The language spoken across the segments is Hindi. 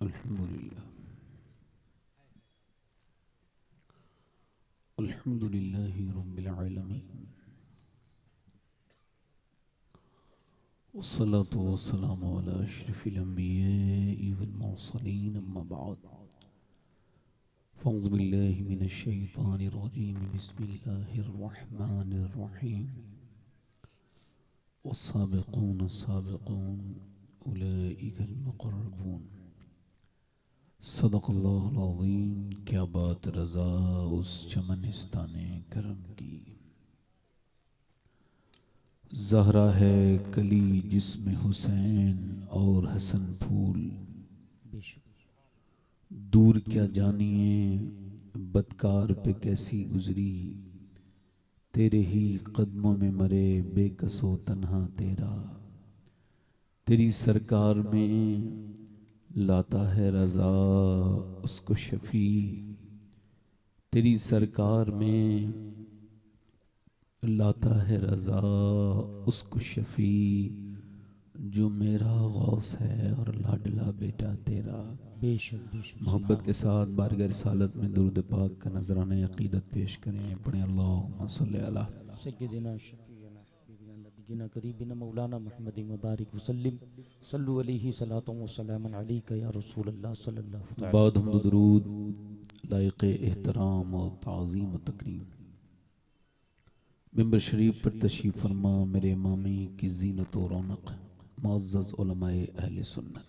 अल्हम्दुलिल्लाह अल्हम्दुलिल्लाहि रब्बिल आलमीन वस्सलातु वस्सलामु अला अशरफिल अंबियाइ वल मुरसलीन अम्मा बाद फ़अऊज़ु बिल्लाहि मिनश शैतानिर रजीम बिस्मिल्लाहिर रहमानिर रहीम वस्साबिक़ून अस्साबिक़ून उलाइकल मुक़र्रबून सदक़ल्लाहुल अज़ीम। क्या बात रज़ा उस चमनिस्ताने करम की, ज़हरा है कली जिसमें हुसैन और हसन फूल। दूर क्या जानिए बदकार पे कैसी गुजरी, तेरे ही कदमों में मरे बेकसो तन्हा तेरा। तेरी सरकार में लाता है रज़ा उसको शफ़ी, तेरी सरकार में लाता है रज़ा उसको शफ़ी, जो मेरा गौस है और लाडला बेटा तेरा। बेशक मोहब्बत के साथ बारगाह रिसालत में दुरूद पाक का नजराना अक़ीदत पेश करें। पढ़ें अल्लाहुम्मा सल्लि अला सय्यिदिना शफ़ीना हबीबिना नबीना करीबिना मौलाना मुहम्मदिन मुबारक वसल्लम सल्लु अलैहि सलातु व सलामन अलैका या रसूलल्लाह सल्लल्लाहु तआला बाद हम दुरूद लायक़ एहतराम और ताज़ीम व तकरीम मिंबर शरीफ पर तशरीफ़ फरमा मेरे इमामी की ज़ीनत व रौनक मुअज़्ज़ज़ उलमाए अहले सुन्नत,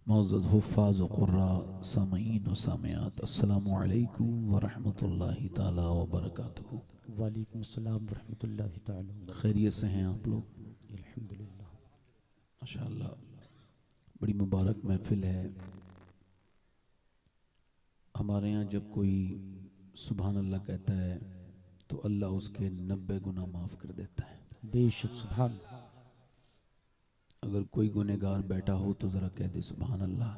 मुअज़्ज़ज़ हुफ़्फ़ाज़ व क़ुर्रा, सामईन व सामियात, अस्सलामु अलैकुम व रहमतुल्लाहि ताला व बरकातुहू। वालेकुम अस्सलाम व रहमतुल्लाहि तआला व खैरियत से हैं आप लोग? बरकातुहू। अल्हम्दुलिल्लाह माशाअल्लाह, बड़ी मुबारक महफ़िल है। हमारे यहाँ जब कोई सुभान अल्लाह कहता है तो अल्लाह उसके 90 गुनाह माफ़ कर देता है। बेशक सुभान अगर कोई गुनहगार बैठा हो तो ज़रा कह दे सुभान अल्लाह।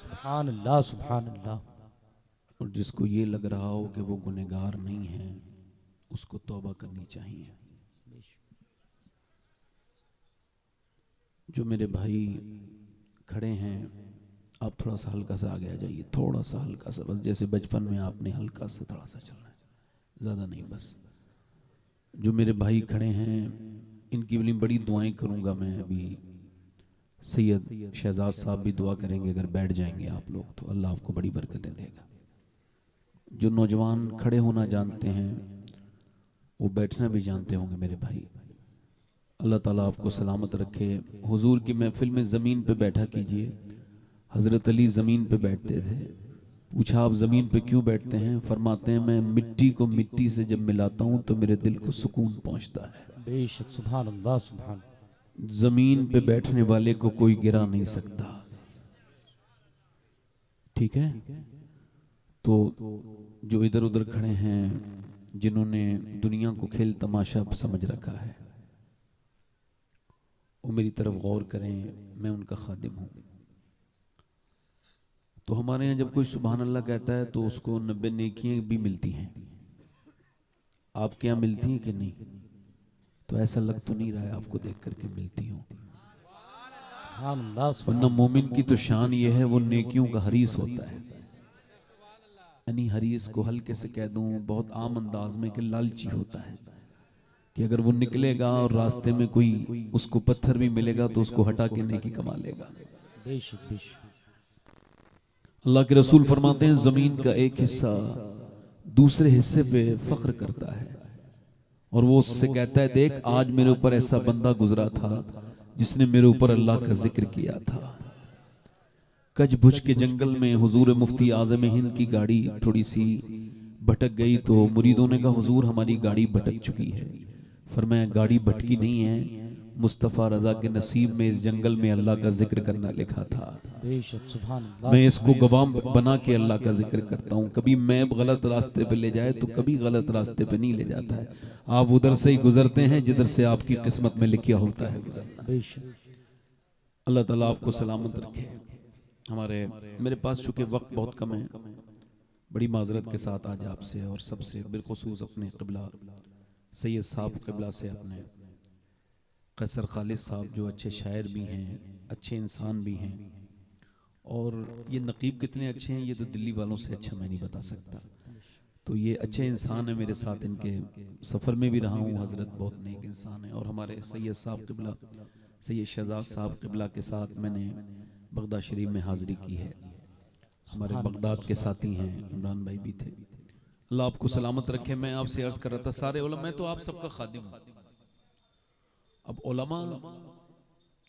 सुभान अल्लाह सुभान अल्लाह। और जिसको ये लग रहा हो कि वो गुनहगार नहीं है उसको तौबा करनी चाहिए। जो मेरे भाई खड़े हैं, आप थोड़ा सा हल्का सा आगे आ जाइए, थोड़ा सा हल्का सा, बस जैसे बचपन में आपने हल्का सा थोड़ा सा चलना है, ज़्यादा नहीं बस। जो मेरे भाई खड़े हैं इनकी लिए बड़ी दुआएं करूँगा मैं। अभी सैयद शहजाद साहब भी दुआ करेंगे, अगर बैठ जाएंगे आप लोग तो अल्लाह आपको बड़ी बरकतें देगा। जो नौजवान खड़े होना जानते हैं वो बैठना भी जानते होंगे मेरे भाई। अल्लाह ताला आपको सलामत रखे। हुजूर की महफिल में ज़मीन पे बैठा कीजिए। हज़रत अली ज़मीन पे बैठते थे। पूछा आप ज़मीन पे क्यों बैठते हैं? फरमाते हैं मैं मिट्टी को मिट्टी से जब मिलाता हूँ तो मेरे दिल को सुकून पहुँचता है। बेशक सुभान अल्लाह सुभान। ज़मीन पे बैठने वाले को कोई गिरा नहीं सकता, ठीक है? तो जो इधर उधर खड़े हैं, जिन्होंने दुनिया को खेल तमाशा समझ रखा है, वो मेरी तरफ गौर करें, मैं उनका खादिम हूँ। तो हमारे यहाँ जब कोई सुभान अल्लाह कहता है तो उसको 90 नेकियां भी मिलती हैं। आपके यहाँ मिलती हैं कि नहीं? तो ऐसा लग तो नहीं रहा है आपको देख करके मिलती हूँ। सुभान अल्लाह वरना सुभान। मोमिन की तो शान ये है वो नेकियों का हरीस होता है। यानी हरीस को हल्के से कह दूं बहुत आम अंदाज में कि लालची होता है कि अगर वो निकलेगा और रास्ते में कोई उसको पत्थर भी मिलेगा तो उसको हटा के नेकी कमा लेगा। बेशक बेशक अल्लाह के रसूल फरमाते हैं जमीन का एक हिस्सा दूसरे हिस्से पे फख्र करता है और वो उससे कहता है देख आज मेरे ऊपर ऐसा बंदा गुजरा था जिसने मेरे ऊपर अल्लाह का जिक्र किया था। कच्छ भुज के जंगल में हुजूर मुफ्ती आजम हिंद की गाड़ी थोड़ी सी भटक गई तो मुरीदों ने कहा हुजूर हमारी गाड़ी भटक चुकी है। फरमाया गाड़ी भटकी नहीं है, मुस्तफ़ा रजा के नसीब में इस जंगल में अल्लाह का जिक्र करना लिखा था। बेशक सुभान अल्लाह। मैं इसको गवाह बना के अल्लाह का जिक्र करता हूँ। कभी मैं गलत रास्ते पे ले जाए तो कभी गलत रास्ते पे नहीं ले जाता है। आप उधर से ही गुजरते हैं जिधर से आपकी किस्मत में लिखा होता है गुजरना। बेशक अल्लाह ताला आपको सलामत रखे। मेरे पास चूंकि वक्त बहुत कम है, बड़ी माजरत के साथ आज आपसे और सबसे बिलखुसूस अपने क़िबला सैयद साहब क़िबला से, अपने कैसर खालिद साहब जो अच्छे शायर भी हैं, अच्छे इंसान भी हैं और ये नकीब कितने अच्छे हैं, ये तो दिल्ली वालों से अच्छा मैं नहीं बता सकता। तो ये अच्छे इंसान है, मेरे साथ इनके सफ़र में भी रहा हूँ। हज़रत बहुत नेक इंसान है। और हमारे सैयद साहब किबला, सैयद शहजाद साहब किबला के साथ मैंने बगदाद शरीफ में हाज़िरी की है। हमारे बगदाद के साथी हैं, इमरान भाई भी थे। अल्लाह आपको सलामत रखे। मैं आपसे अर्ज़ कर रहा था, सारे उलमा, मैं तो आप सबका खादिम हूँ। अब उलमा,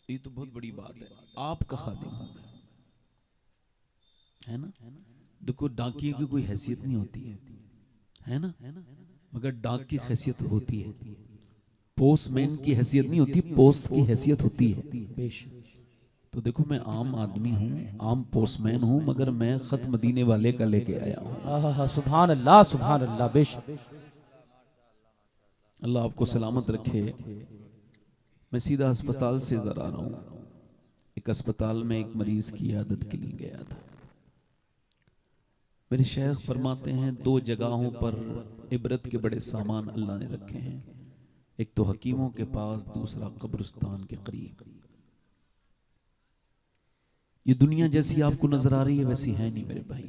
ये तो बहुत बड़ी बात है, आपका खादिम हूँ मैं, है ना। देखो डाकिए की कोई हैसियत नहीं होती है ना, मगर डाक की हैसियत होती है। पोस्टमैन की हैसियत नहीं होती, पोस्ट की हैसियत होती है। तो देखो मैं आम आदमी हूँ, आम पोस्टमैन हूँ, मगर मैं खत मदीने वाले का लेके आया हूँ। सुभान अल्लाह, सुभान अल्लाह, बेशक। अल्लाह आपको सलामत रखे। मैं सीधा अस्पताल से इधर आ रहा हूँ। एक अस्पताल में एक मरीज की आदत के लिए गया था। मेरे शेख फरमाते हैं, दो जगहों पर इबरत के बड़े सामान अल्लाह ने रखे हैं। एक तो हकीमों के पास, दूसरा कब्रिस्तान के करीब। ये दुनिया जैसी आपको नजर आ रही है वैसी है नहीं मेरे भाई।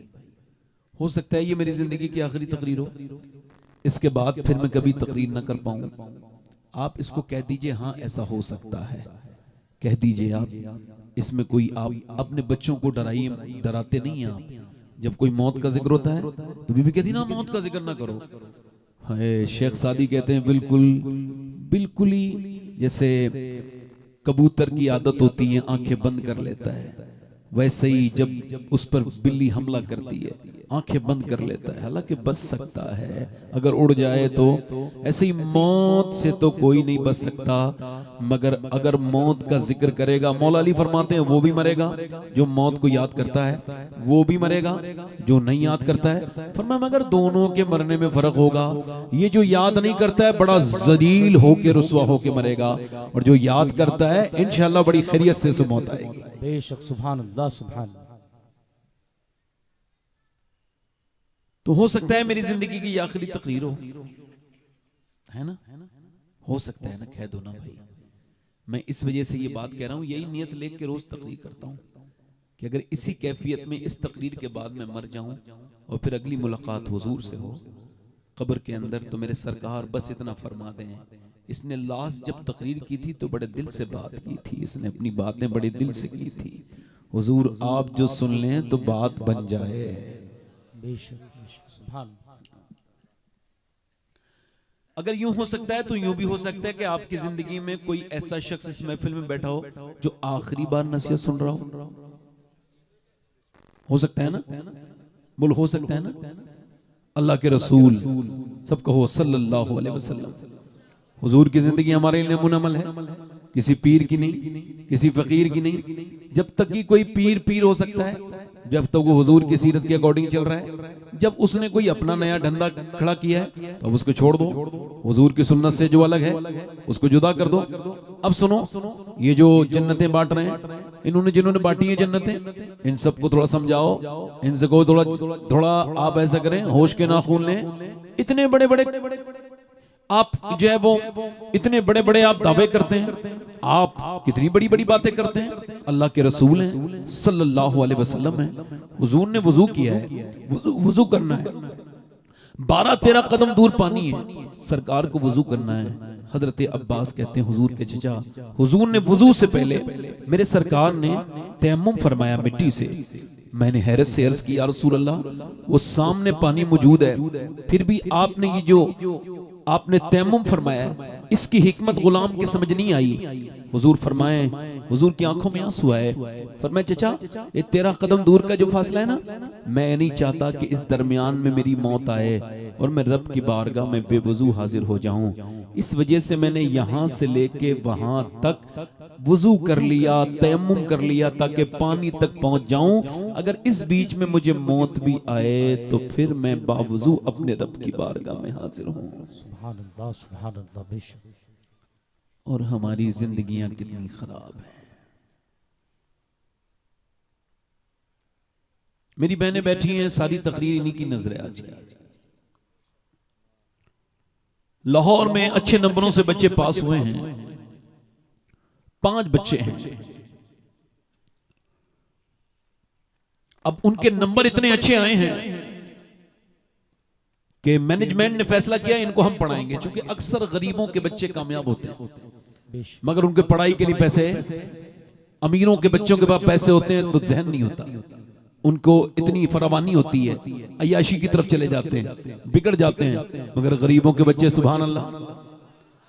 हो सकता है ये मेरी जिंदगी की आखिरी तकरीर हो, इसके बाद फिर मैं कभी तकरीर ना कर पाऊं। आप इसको कह दीजिए, हाँ ऐसा हो सकता है, कह दीजिए आप। इसमें कोई आप अपने बच्चों को डराइए, डराते नहीं हैं आप। जब कोई मौत का जिक्र होता है तो बीवी कहती ना मौत का जिक्र ना करो। हाय शेख सादी कहते हैं, बिल्कुल बिल्कुल ही जैसे कबूतर की आदत होती है आंखें बंद कर लेता है, वैसे ही जब उस पर बिल्ली हमला करती है आंखें बंद कर लेता है। हालांकि बच सकता है अगर उड़ जाए तो। ऐसे ही मौत से तो कोई नहीं बच सकता, मगर अगर मौत का जिक्र करेगा, मौला अली फरमाते हैं वो भी मरेगा जो मौत को याद करता है, वो भी मरेगा जो नहीं याद करता है। फरमाया मगर दोनों के मरने में फर्क होगा। ये जो याद नहीं करता है बड़ा जलील होके रुसवा होके मरेगा, और जो याद करता है इंशाअल्लाह बड़ी खैरियत से मौत आएगी। बेशक, सुभान अल्लाह, सुभान। तो हो सकता है मेरी जिंदगी की आखिरी तकरीर हो, है ना, हो सकता है ना, कह दो ना भाई। मैं इस वजह से ये बात कह रहा हूं, यही नियत लेके रोज तकरीर करता हूं कि अगर इसी कैफियत में इस तकरीर के बाद मैं मर जाऊं और फिर अगली मुलाकात हुजूर से हो कब्र के अंदर, तो मेरे सरकार बस इतना फरमा दें, इसने लास्ट जब तकरीर की थी तो बड़े दिल से बात की थी, इसने अपनी बातें बड़े दिल से की थी। हुजूर आप जो सुन लें तो बात बन जाए। बेशक, सुभान। अगर यूं हो सकता है तो यूं भी हो सकता है कि आपकी जिंदगी में कोई ऐसा शख्स इस महफिल में बैठा हो जो आखिरी बार नसीहत सुन रहा हो सकता है ना, बोल हो सकता है ना। अल्लाह के रसूल सब कहो सल्लल्लाहु अलैहि वसल्लम, हुजूर की जिंदगी हमारे लिए मुनमल है, किसी पीर की नहीं, किसी फकीर की नहीं। जब तक कि कोई पीर हो सकता है जब तक वो हुजूर की सीरत के अकॉर्डिंग चल रहा है। जब उसने कोई अपना नया धंधा खड़ा किया है तो अब उसको छोड़ दो, हुजूर की सुन्नत से जो अलग है उसको जुदा कर दो। अब सुनो, ये जो जन्नतें बांट रहे हैं, इन्होंने जिन्होंने बांटी है जन्नतें, इन सबको थोड़ा समझाओ, इनसे को थोड़ा आप ऐसा करें, होश के नाखून लें। इतने बड़े बड़े आप जो है वो इतने बड़े बड़े आप दावे करते हैं, आप कितनी बड़ी बड़ी बातें करते हैं। अल्लाह के रसूल हैं सल्लल्लाहु अलैहि वसल्लम हैं, हुजूर ने वुजू किया है, वुजू करना है, 12-13 कदम दूर पानी है, सरकार को वुजू करना है। हजरत अब्बास कहते हैं हुजूर के चचा, हुजूर ने वुजू से पहले मेरे सरकार ने तयम्मुम फरमाया मिट्टी से। मैंने हैरत से अर्ज की या रसूल अल्लाह, वो सामने पानी मौजूद है, फिर भी आपने ये जो आपने तयम्मुम फरमाया इसकी हिकमत गुलाम की समझ नहीं आई। हुजूर फरमाए, हुजूर की आंखों में आंसू आए, फरमाए चचा ये 13 कदम दूर का जो फासला है ना, मैं नहीं चाहता कि इस दरमियान में मेरी मौत आए और मैं रब की बारगाह में बेवजू हाजिर हो जाऊं। इस वजह से मैंने यहां से लेके वहां तक वुजू कर लिया, तयम्मुम कर लिया ताकि पानी तक पहुंच जाऊं। अगर इस बीच में मुझे मौत भी आए तो फिर मैं बावजू अपने रब की बारगाह में हाजिर हूं। सुभान अल्लाह, सुभान अल्लाह, बेशक। और हमारी जिंदगियां कितनी खराब हैं। मेरी बहनें बैठी हैं, सारी तकरीर इन्हीं की नजर है आज की। लाहौर में अच्छे नंबरों से बच्चे पास हुए हैं, 5 बच्चे हैं। अब उनके नंबर इतने अच्छे आए हैं कि मैनेजमेंट ने फैसला किया इनको हम पढ़ाएंगे, क्योंकि अक्सर गरीबों के बच्चे कामयाब होते हैं बेशक मगर उनके पढ़ाई के लिए पैसे, अमीरों के बच्चों के पास पैसे होते हैं तो जहन नहीं होता, उनको इतनी फरावानी होती है, अय्याशी की तरफ चले जाते हैं, बिगड़ जाते हैं। मगर गरीबों के बच्चे सुभान अल्लाह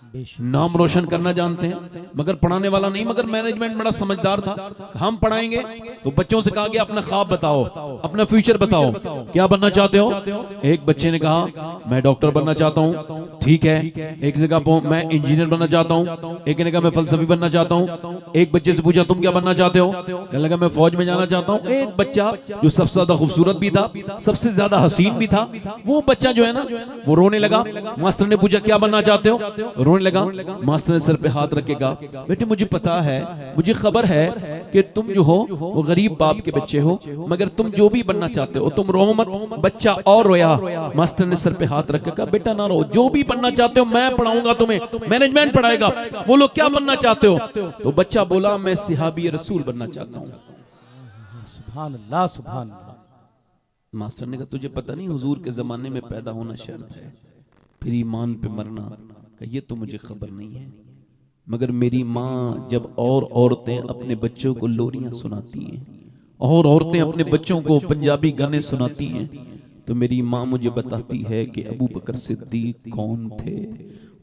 बेशक नाम रोशन करना जानते हैं, मगर पढ़ाने वाला नहीं। मगर मैनेजमेंट बड़ा समझदार था, हम पढ़ाएंगे तो बच्चों से कहा गया अपना ख्वाब बताओ, अपना फ्यूचर बताओ, क्या बनना चाहते हो। एक बच्चे ने कहा मैं डॉक्टर बनना चाहता हूँ, ठीक है। एक ने कहा मैं इंजीनियर बनना चाहता हूँ, एक ने कहा मैं फलसफी बनना चाहता हूँ। एक बच्चे से पूछा तुम क्या बनना चाहते हो, कहने लगा मैं फौज में जाना चाहता हूँ। एक बच्चा जो सबसे ज्यादा खूबसूरत भी था, सबसे ज्यादा हसीन भी था, वो बच्चा जो है ना वो रोने लगा। मास्टर ने पूछा क्या बनना चाहते हो, रोने लगा। मास्टर ने सर पे हाथ रखेगा, बेटे मुझे पता है, मुझे खबर है कि तुम जो हो वो गरीब बाप के बच्चे हो, मगर तुम जो भी बनना चाहते हो तुम रो मत। बच्चा और रोया। मास्टर ने सर पे हाथ रखेगा, बेटा ना रो, जो भी बनना चाहते हो मैं पढ़ाऊंगा तुम्हें, मैनेजमेंट पढ़ाएगा। बोलो क्या बनना चाहते हो, तो बच्चा बोला मैं सिहाबी रसूल बनना चाहता हूँ। सुभान अल्लाह सुभान अल्लाह। मास्टर ने कहा तुझे पता नहीं हुजूर के जमाने में पैदा होना शर्त है, फिर ईमान पे मरना, ये तो मुझे खबर नहीं है। मगर मेरी माँ जब और औरतें अपने बच्चों को लोरियां सुनाती हैं और औरतें अपने बच्चों को पंजाबी गाने सुनाती हैं, तो मेरी माँ मुझे बताती है कि अबू बकर सिद्दीक कौन थे।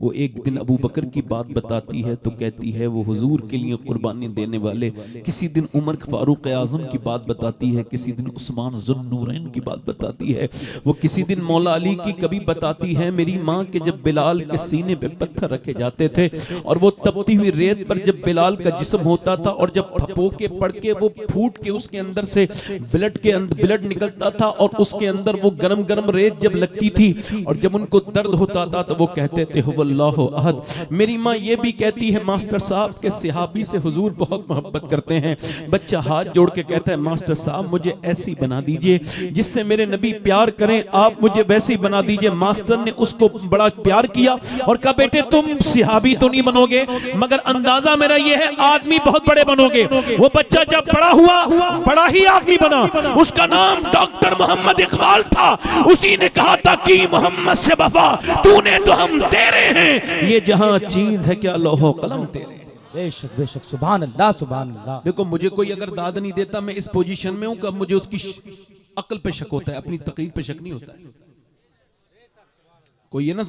वो एक दिन अबू बकर की बात बताती है तो कहती है वो हुजूर के लिए कुर्बानी देने वाले। किसी दिन उमर फारूक आजम की बात बताती है, किसी दिन उस्मान जुन्नूरैन की बात बताती है, वो किसी दिन मौला अली की कभी बताती है मेरी माँ के जब बिलाल के सीने पे पत्थर रखे जाते थे और वो तपती हुई रेत पर जब बिलाल का जिस्म होता था और जब फपोके पड़ के वो फूट के उसके अंदर से ब्लड निकलता था और उसके अंदर वो गरम गरम रेत जब लगती थी और जब उनको दर्द होता था तो वो कहते थे अल्लाहु अहद। मेरी माँ ये भी कहती है मास्टर साहब के सिहाबी से हुजूर बहुत मोहब्बत करते हैं। बच्चा हाथ जोड़ के कहता है मास्टर साहब मुझे ऐसी बना दीजिए जिससे मेरे नबी प्यार करें, आप मुझे वैसी बना दीजिए। मास्टर ने उसको बड़ा प्यार किया और कहा बेटे तुम सिहाबी तो नहीं बनोगे मगर अंदाजा मेरा ये है आदमी बहुत बड़े बनोगे। वो बच्चा जब बड़ा हुआ बड़ा ही आदमी बना, उसका नाम डॉक्टर मोहम्मद इकबाल था। उसी ने कहा था कि मोहम्मद से वफा तूने तो हम तेरे हैं, ये जहां चीज है क्या लोहो कलम तेरे। बेशक बेशक सुभान अल्लाह सुभान अल्लाह। देखो मुझे कोई अगर दाद नहीं देता मैं इस पोजीशन में हूं कि मुझे उसकी अक्ल पे शक होता है, अपनी तकरीर पे शक नहीं होता है। कोई ये ना